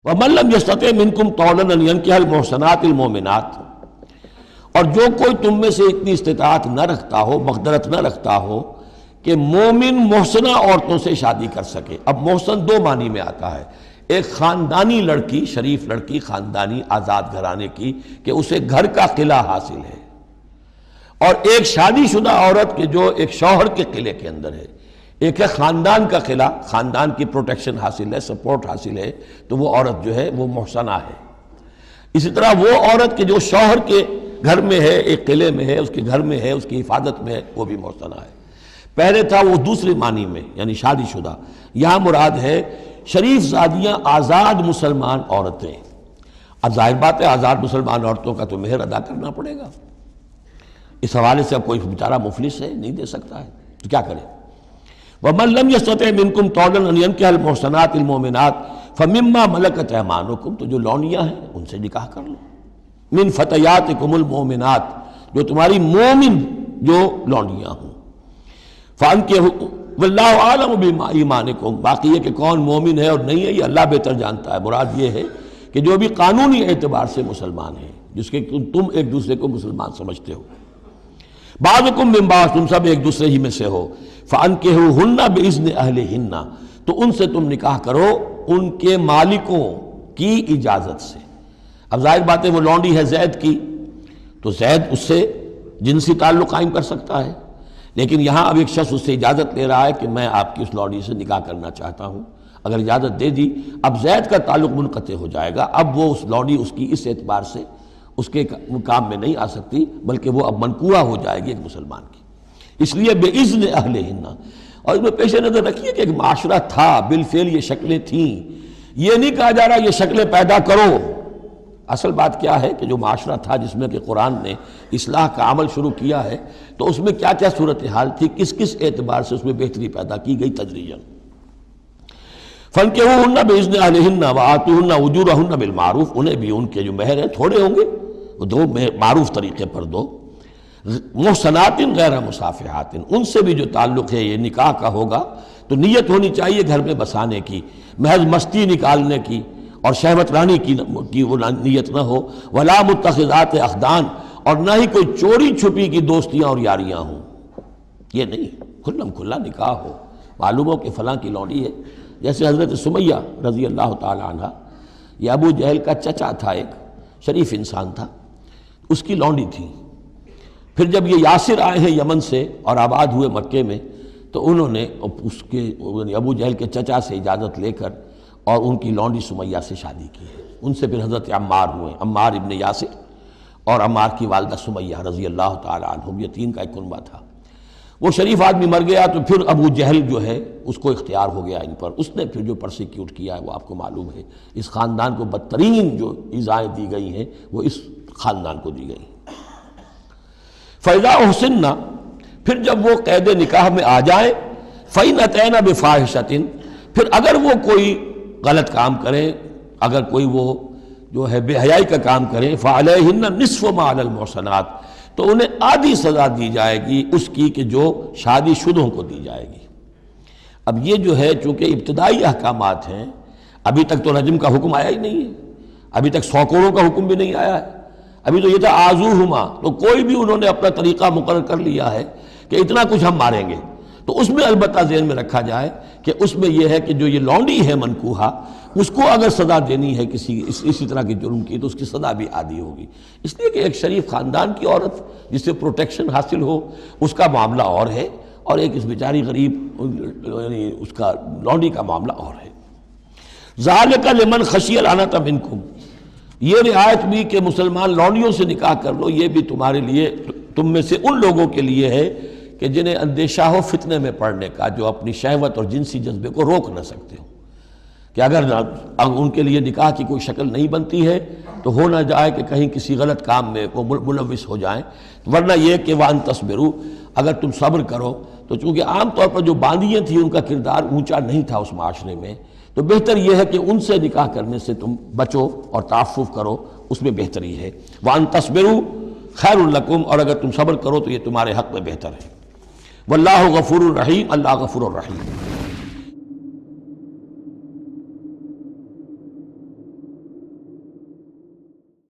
وَمَن لَّمْ يَسْتَطِعْ مِنكُمْ طَوْلًا أَن يَنكِحَ الْمُحْصَنَاتِ الْمُؤْمِنَاتِ، اور جو کوئی تم میں سے اتنی استطاعت نہ رکھتا ہو، مقدرت نہ رکھتا ہو کہ مومن محسنہ عورتوں سے شادی کر سکے۔ اب محسن دو معنی میں آتا ہے، ایک خاندانی لڑکی، شریف لڑکی، خاندانی آزاد گھرانے کی کہ اسے گھر کا قلعہ حاصل ہے، اور ایک شادی شدہ عورت کے جو ایک شوہر کے قلعے کے اندر ہے۔ ایک ہے خاندان کا قلعہ، خاندان کی پروٹیکشن حاصل ہے، سپورٹ حاصل ہے، تو وہ عورت جو ہے وہ محسنہ ہے۔ اسی طرح وہ عورت کے جو شوہر کے گھر میں ہے، ایک قلعے میں ہے، اس کے گھر میں ہے، اس کی حفاظت میں ہے، وہ بھی محسنہ ہے۔ پہلے تھا وہ دوسری معنی میں، یعنی شادی شدہ، یہاں مراد ہے شریف زادیاں، آزاد مسلمان عورتیں۔ اب ظاہر بات ہے آزاد مسلمان عورتوں کا تو مہر ادا کرنا پڑے گا، اس حوالے سے اب کوئی بیچارہ مفلس ہے، نہیں دے سکتا ہے، تو کیا کرے؟ وَمَن لَّمْ يَسْتَطِعْ مِنكُمْ طَوْلًا أَن يَنكِحَ الْمُحْصَنَاتِ الْمُؤْمِنَاتِ فَمِمَّا مَلَكَتْ أَيْمَانُكُمْ، تو جو لونیاں ہیں ان سے نکاح کر لو، من فتياتكم المؤمنات، جو تمہاری مومن جو لونڈیاں ہوں، فَأَنكِحُوا وَاللَّهُ أَعْلَمُ بِإِيمَانِكُمْ، باقی یہ کہ کون مومن ہے اور نہیں ہے یہ اللہ بہتر جانتا ہے۔ مراد یہ ہے کہ جو بھی قانونی اعتبار سے مسلمان ہیں، جس کے تم ایک دوسرے کو مسلمان سمجھتے ہو، بعضکم من بعض، تم سب ایک دوسرے ہی میں سے ہو، فَأَنكِحُوهُنَّ بِإِذْنِ أَهْلِهِنَّ، تو ان سے تم نکاح کرو ان کے مالکوں کی اجازت سے۔ اب ظاہر بات ہے وہ لونڈی ہے زید کی، تو زید اس سے جنسی تعلق قائم کر سکتا ہے، لیکن یہاں اب ایک شخص اس سے اجازت لے رہا ہے کہ میں آپ کی اس لونڈی سے نکاح کرنا چاہتا ہوں۔ اگر اجازت دے دی، اب زید کا تعلق منقطع ہو جائے گا، اب وہ اس لونڈی اس کی اس اعتبار سے اس کے کام میں نہیں آ سکتی، بلکہ وہ اب منقوہ ہو جائے گی ایک مسلمان کی۔ اس لیے بِإِذْنِ أَهْلِهِنَّ، اور اس میں پیش نظر رکھیے کہ ایک معاشرہ تھا، بالفعل یہ شکلیں تھیں، یہ نہیں کہا جا رہا یہ شکلیں پیدا کرو۔ اصل بات کیا ہے کہ جو معاشرہ تھا جس میں کہ قرآن نے اصلاح کا عمل شروع کیا ہے، تو اس میں کیا کیا صورتحال تھی، کس کس اعتبار سے اس میں بہتری پیدا کی گئی تدریجاً۔ فَانكِحُوهُنَّ بِإِذْنِ أَهْلِهِنَّ وَآتُوهُنَّ أُجُورَهُنَّ بِالْمَعْرُوفِ، انہیں بھی ان کے جو مہر ہیں تھوڑے ہوں گے وہ دو، معروف طریقے پر دو۔ محسنات غیر مصافحات، ان سے بھی جو تعلق ہے یہ نکاح کا ہوگا تو نیت ہونی چاہیے گھر میں بسانے کی، محض مستی نکالنے کی اور شہوت رانی کی وہ نیت نہ ہو۔ ولا متخذات اخدان، اور نہ ہی کوئی چوری چھپی کی دوستیاں اور یاریاں ہوں، یہ نہیں، کھلم کھلا نکاح ہو، معلوم ہو کہ فلاں کی لونڈی ہے۔ جیسے حضرت سمیہ رضی اللہ تعالی عنہ، یہ ابو جہل کا چچا تھا، ایک شریف انسان تھا، اس کی لونڈی تھی۔ پھر جب یہ یاسر آئے ہیں یمن سے اور آباد ہوئے مکے میں، تو انہوں نے اس کے ابو جہل کے چچا سے اجازت لے کر اور ان کی لونڈی سمیہ سے شادی کی ہے۔ ان سے پھر حضرت عمار ہوئے، عمار ابن یاسر اور عمار کی والدہ سمیہ رضی اللہ تعالی عنہم، یہ تین کا ایک کنبہ تھا۔ وہ شریف آدمی مر گیا تو پھر ابو جہل جو ہے اس کو اختیار ہو گیا ان پر، اس نے پھر جو پرسیکیوٹ کیا ہے وہ آپ کو معلوم ہے۔ اس خاندان کو بدترین جو ایذائیں دی گئی ہیں وہ اس خاندان کو دی گئی ہیں۔ فَإِذَا أُحْصِنَّ، پھر جب وہ قید نکاح میں آ جائیں، فَإِنْ أَتَيْنَ بِفَاحِشَةٍ، پھر اگر وہ کوئی غلط کام کریں، اگر کوئی وہ جو ہے بے حیائی کا کام کریں، فَعَلَيْهِنَّ نِصْفُ مَا عَلَى الْمُحْصَنَاتِ، تو انہیں آدھی سزا دی جائے گی اس کی کہ جو شادی شدوں کو دی جائے گی۔ اب یہ جو ہے چونکہ ابتدائی احکامات ہیں، ابھی تک تو رجم کا حکم آیا ہی نہیں ہے، ابھی تک 100 کوڑوں کا حکم بھی نہیں آیا ہے، ابھی تو یہ تھا آزوہما، تو کوئی بھی انہوں نے اپنا طریقہ مقرر کر لیا ہے کہ اتنا کچھ ہم ماریں گے۔ تو اس میں البتہ ذہن میں رکھا جائے کہ اس میں یہ ہے کہ جو یہ لونڈی ہے منکوحہ، اس کو اگر سزا دینی ہے اسی طرح کے جرم کی تو اس کی سزا بھی آدھی ہوگی، اس لیے کہ ایک شریف خاندان کی عورت جس سے پروٹیکشن حاصل ہو اس کا معاملہ اور ہے، اور ایک اس بیچاری غریب یعنی اس کا لونڈی کا معاملہ اور ہے۔ ذَلِكَ لِمَنْ خَشِيَ الْعَنَتَ مِنْكُمْ، یہ رعایت بھی کہ مسلمان لونڈیوں سے نکاح کر لو، یہ بھی تمہارے لیے، تم میں سے ان لوگوں کے لیے ہے کہ جنہیں اندیشہ ہو فتنے میں پڑنے کا، جو اپنی شہوت اور جنسی جذبے کو روک نہ سکتے ہو، کہ اگر ان کے لیے نکاح کی کوئی شکل نہیں بنتی ہے تو ہو نہ جائے کہ کہیں کسی غلط کام میں وہ ملوث ہو جائیں، ورنہ یہ کہ وَأَن تَصْبِرُوا، اگر تم صبر کرو، تو چونکہ عام طور پر جو باندیاں تھیں ان کا کردار اونچا نہیں تھا اس معاشرے میں، تو بہتر یہ ہے کہ ان سے نکاح کرنے سے تم بچو اور تعفف کرو، اس میں بہتری ہے۔ وَأَن تَصْبِرُوا خَيْرٌ لَكُمْ، اور اگر تم صبر کرو تو یہ تمہارے حق میں بہتر ہے۔ واللہ غفور الرحیم، اللہ غفور الرحیم۔